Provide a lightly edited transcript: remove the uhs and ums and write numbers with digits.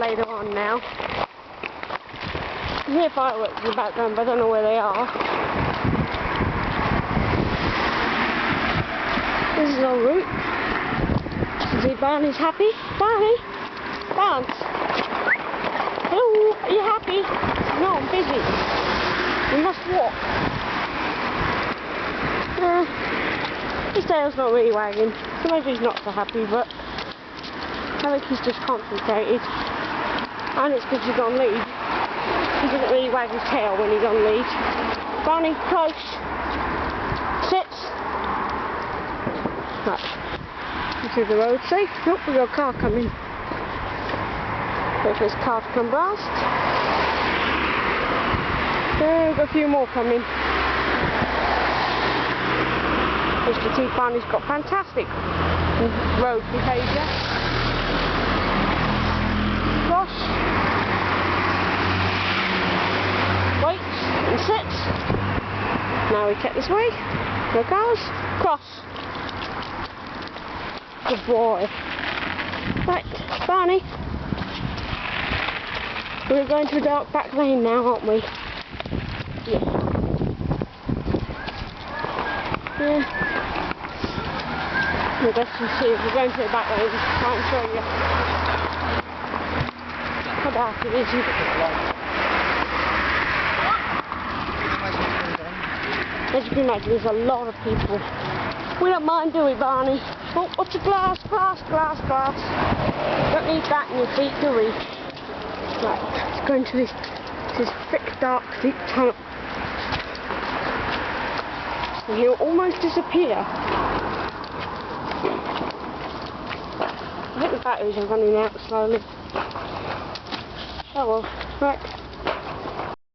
later on now. I hear fireworks in the background, but I don't know where they are. This is our route. You see Barney's happy. Barney, dance. Hello, are you happy? No, I'm busy. We must walk. His tail's not really wagging, so maybe he's not so happy, but I think he's just concentrated. And it's because he's on lead. He doesn't really wag his tail when he's on lead. Barney, close. Sit. Right. Into the road safe. Nope, we've got a car coming. Wait for this car to come past. We've got a few more coming. As you can see, Barney's got fantastic road behaviour. Cross. Wait and sit. Now we take this way. No cars. Cross. Good boy. Right, Barney. We're going to a dark back lane now, aren't we? Yeah. Yeah. We'll just see if we're going to the back lane. Try and show you how dark it is. As you can imagine, there's a lot of people. We don't mind, do we, Barney? Oh, what's a glass? Glass. Don't need that in your feet, do we? Right, let's go into this thick, dark, deep tunnel. And he'll almost disappear. I think the batteries are running out slowly. Oh well, right.